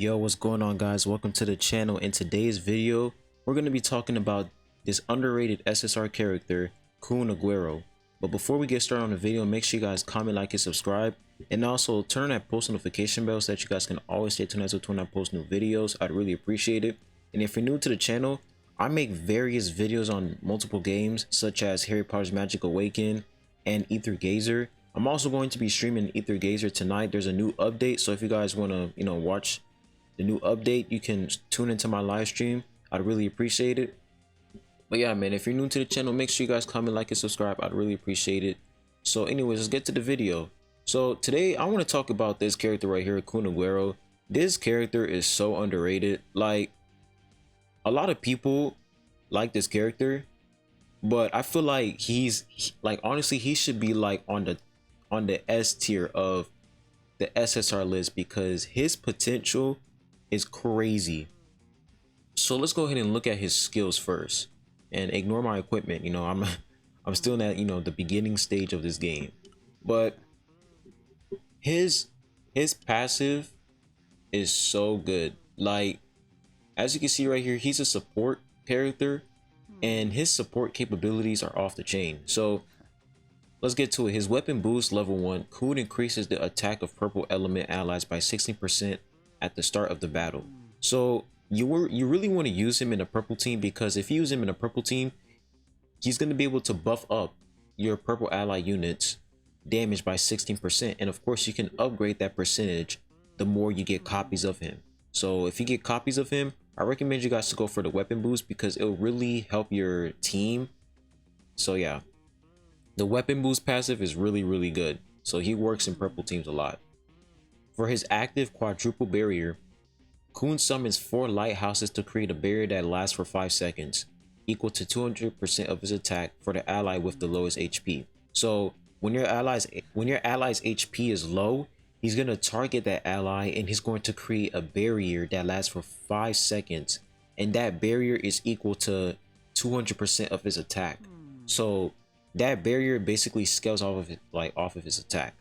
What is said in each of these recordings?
Yo, what's going on, guys? Welcome to the channel. In today's video, we're going to be talking about this underrated SSR character, Kun Aguero. But before we get started on the video, make sure you guys comment, like, and subscribe, and also turn on that post notification bell so that you guys can always stay tuned to when I post new videos. I'd really appreciate it. And if you're new to the channel, I make various videos on multiple games such as Harry Potter's Magic Awaken and Ether Gazer. I'm also going to be streaming Ether Gazer tonight. There's a new update, so if you guys want to, watch the new update, you can tune into my live stream. I'd really appreciate it. But yeah, man, if you're new to the channel, make sure you guys comment, like, and subscribe. I'd really appreciate it. So anyways, let's get to the video. So today I want to talk about this character right here, Kun Aguero. This character is so underrated. Like, a lot of people like this character, but I feel like honestly, he should be like on the S tier of the SSR list because his potential is crazy. So let's go ahead and look at his skills first and ignore my equipment. I'm still in that, the beginning stage of this game, but his passive is so good. Like, as you can see right here, he's a support character and his support capabilities are off the chain. So let's get to it. His weapon boost level 1. Kun increases the attack of purple element allies by 16% at the start of the battle. So you really want to use him in a purple team, because if you use him in a purple team, he's going to be able to buff up your purple ally units damage by 16%. And of course, you can upgrade that percentage the more you get copies of him. So if you get copies of him, I recommend you guys to go for the weapon boost because it'll really help your team. So yeah, the weapon boost passive is really good. So he works in purple teams a lot. For his active quadruple barrier, Kun summons 4 lighthouses to create a barrier that lasts for 5 seconds, equal to 200% of his attack for the ally with the lowest HP. So when your ally's HP is low, he's going to target that ally and he's going to create a barrier that lasts for 5 seconds. And that barrier is equal to 200% of his attack. So that barrier basically scales off of his attack.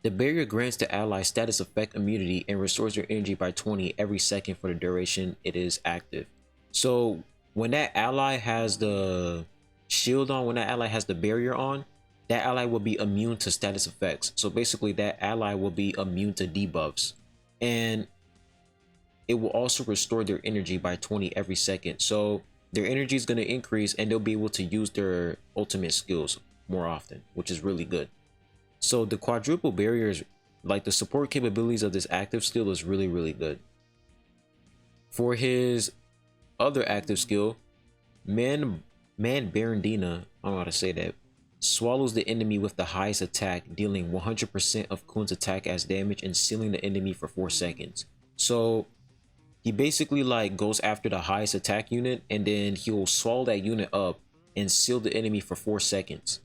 The barrier grants the ally status effect immunity and restores their energy by 20 every second for the duration it is active. So when that ally has the shield on, when that ally has the barrier on, that ally will be immune to status effects. So basically that ally will be immune to debuffs, and it will also restore their energy by 20 every second. So their energy is going to increase and they'll be able to use their ultimate skills more often, which is really good. So the quadruple barriers, like the support capabilities of this active skill, is really good. For his other active skill, Man Barandina, I don't know how to say that, swallows the enemy with the highest attack, dealing 100% of Kun's attack as damage and sealing the enemy for 4 seconds. So he basically goes after the highest attack unit and then he'll swallow that unit up and seal the enemy for 4 seconds.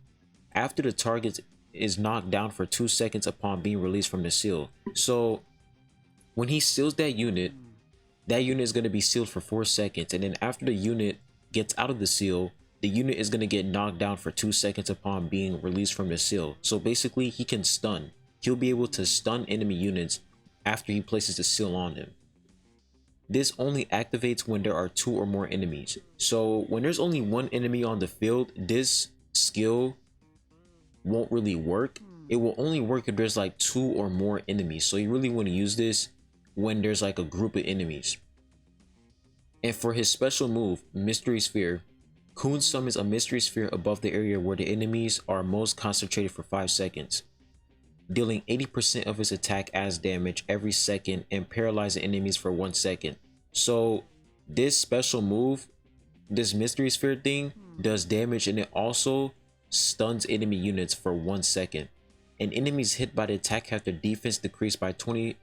After the target is knocked down for 2 seconds upon being released from the seal. So when he seals that unit is going to be sealed for 4 seconds, and then after the unit gets out of the seal, the unit is going to get knocked down for 2 seconds upon being released from the seal. So basically he can stun. He'll be able to stun enemy units after he places the seal on them. This only activates when there are 2 or more enemies. So when there's only 1 enemy on the field, this skill won't really work. It will only work if there's 2 or more enemies. So you really want to use this when there's a group of enemies. And for his special move, Mystery Sphere, Kun summons a mystery sphere above the area where the enemies are most concentrated for 5 seconds, dealing 80% of his attack as damage every second and paralyzing enemies for 1 second. So this special move, this mystery sphere thing, does damage and it also stuns enemy units for 1 second. And enemies hit by the attack have their defense decreased by 20%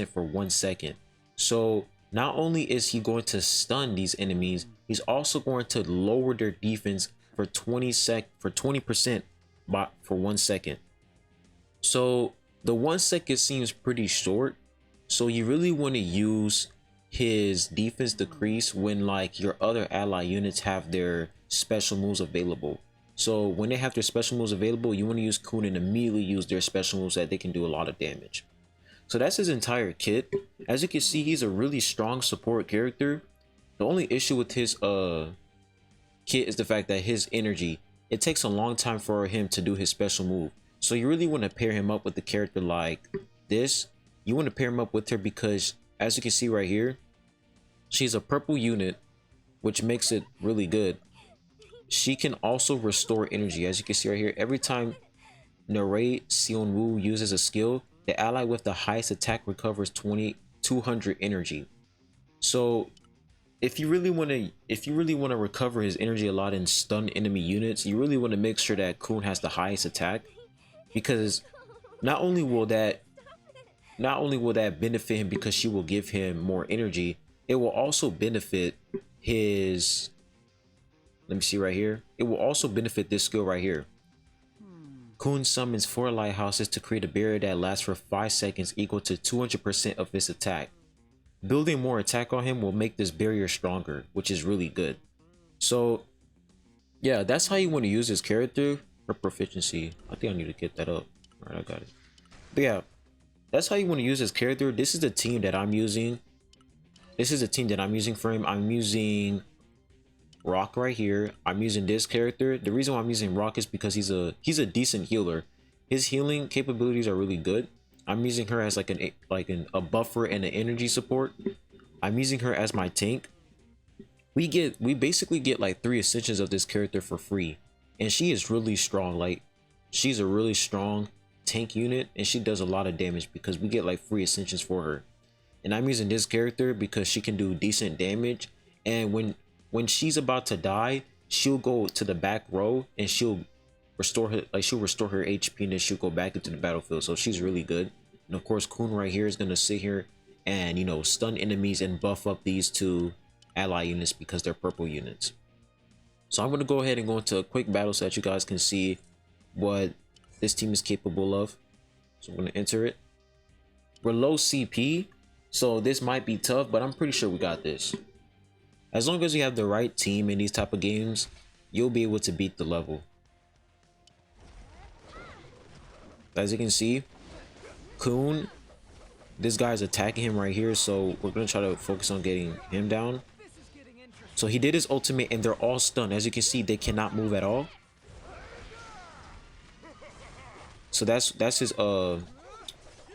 for 1 second. So not only is he going to stun these enemies, he's also going to lower their defense for 20% for 1 second. So the 1 second seems pretty short. So you really want to use his defense decrease when your other ally units have their special moves available. So when they have their special moves available, you want to use Kun and immediately use their special moves that they can do a lot of damage. So that's his entire kit. As you can see, he's a really strong support character. The only issue with his kit is the fact that his energy, it takes a long time for him to do his special move. So you really want to pair him up with the character like this. You want to pair him up with her because, as you can see right here, she's a purple unit, which makes it really good. She can also restore energy. As you can see right here, every time Narrate Sionwu uses a skill, the ally with the highest attack recovers 200 energy. So if you really want to recover his energy a lot and stun enemy units, you really want to make sure that Kun has the highest attack, because not only will that benefit him because she will give him more energy, it will also benefit his, let me see right here, it will also benefit this skill right here. Kun summons 4 lighthouses to create a barrier that lasts for 5 seconds, equal to 200% of his attack. Building more attack on him will make this barrier stronger, which is really good. So yeah, that's how you want to use this character. For proficiency, I think I need to get that up. All right, I got it. But yeah, that's how you want to use this character. This is the team that I'm using. This is the team that I'm using for him. I'm using Rock right here. I'm using this character. The reason why I'm using Rock is because he's a decent healer. His healing capabilities are really good. I'm using her as like a buffer and an energy support. I'm using her as my tank. We basically get like 3 ascensions of this character for free, and she is really strong. Like, she's a really strong tank unit, and she does a lot of damage because we get like free ascensions for her. And I'm using this character because she can do decent damage, and when she's about to die, she'll go to the back row and she'll restore her HP, and then she'll go back into the battlefield. So she's really good. And of course, Kun right here is gonna sit here and, you know, stun enemies and buff up these 2 ally units because they're purple units. So I'm gonna go ahead and go into a quick battle so that you guys can see what this team is capable of. So I'm gonna enter it. We're low CP, so this might be tough, but I'm pretty sure we got this. As long as you have the right team in these type of games, you'll be able to beat the level. As you can see, Kun, this guy's attacking him right here, so we're gonna try to focus on getting him down. So he did his ultimate and they're all stunned. As you can see, they cannot move at all. So that's his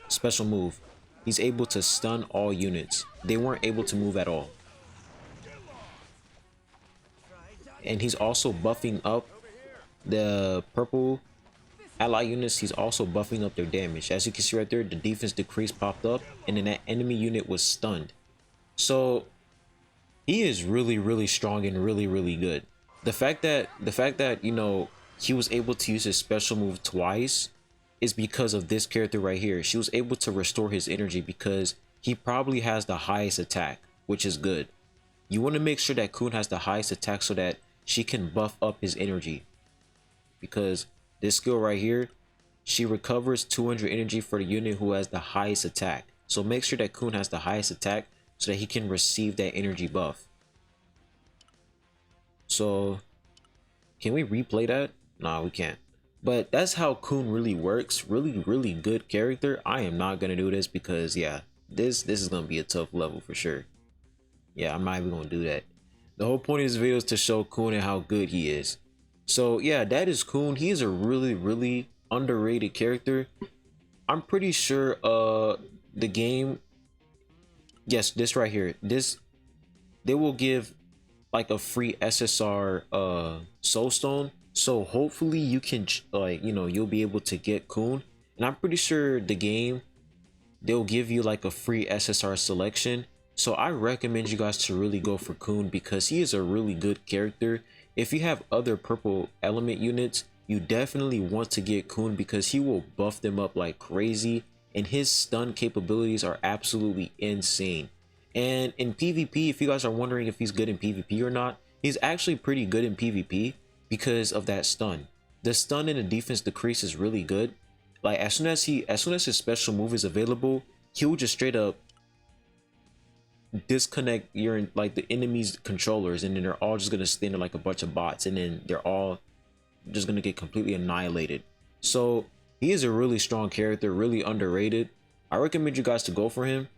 special move. He's able to stun all units. They weren't able to move at all. And he's also buffing up the purple ally units. He's also buffing up their damage. As you can see right there, the defense decrease popped up, and then that enemy unit was stunned. So he is really strong and really good. The fact that you know, he was able to use his special move twice is because of this character right here. She was able to restore his energy because he probably has the highest attack, which is good. You want to make sure that Kun has the highest attack so that she can buff up his energy, because this skill right here, she recovers 200 energy for the unit who has the highest attack. So make sure that Kun has the highest attack so that he can receive that energy buff. So can we replay that? Nah, we can't. But that's how Kun really works. Really good character. I am not gonna do this because, yeah, this is gonna be a tough level for sure. Yeah, I'm not even gonna do that. The whole point of this video is to show Kun and how good he is. So yeah, that is Kun. He is a really underrated character. I'm pretty sure the game, yes, this right here, this, they will give like a free SSR soul stone. So hopefully you can, like, you know, you'll be able to get Kun. And I'm pretty sure the game, they'll give you like a free SSR selection. So I recommend you guys to really go for Kun because he is a really good character. If you have other purple element units, you definitely want to get Kun because he will buff them up like crazy, and his stun capabilities are absolutely insane. And in PvP, if you guys are wondering if he's good in PvP or not, he's actually pretty good in PvP because of that stun. The stun and the defense decrease is really good. Like as soon as his special move is available, he'll just straight up disconnect your, like, the enemy's controllers, and then they're all just gonna stand there like a bunch of bots, and then they're all just gonna get completely annihilated. So he is a really strong character, really underrated. I recommend you guys to go for him,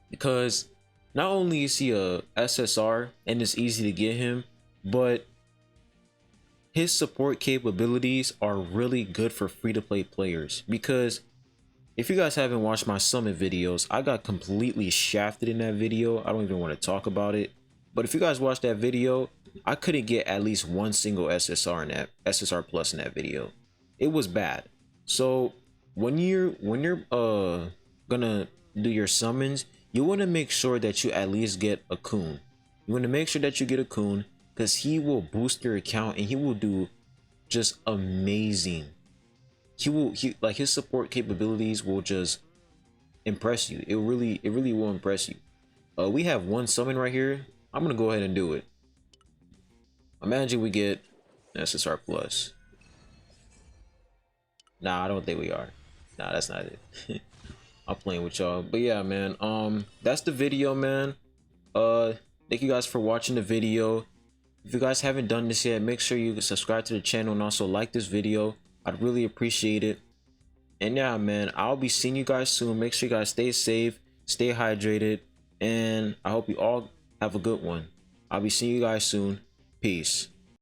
because not only is he a SSR and it's easy to get him, but his support capabilities are really good for free-to-play players. Because if you guys haven't watched my summit videos, I got completely shafted in that video. I don't even want to talk about it. But if you guys watched that video, I couldn't get at least one single SSR in that SSR plus in that video. It was bad. So when you're gonna do your summons, you want to make sure that you at least get a coon. You want to make sure that you get a coon, because he will boost your account and he will do just amazing. He like, his support capabilities will just impress you. It really will impress you. We have one summon right here. I'm gonna go ahead and do it. Imagine we get SSR plus. Nah, I don't think we are. Nah, that's not it. I'm playing with y'all. But yeah, man, that's the video, man. Thank you guys for watching the video. If you guys haven't done this yet, make sure you subscribe to the channel and also like this video. I'd really appreciate it. And yeah, man, I'll be seeing you guys soon. Make sure you guys stay safe, stay hydrated, and I hope you all have a good one. I'll be seeing you guys soon. Peace.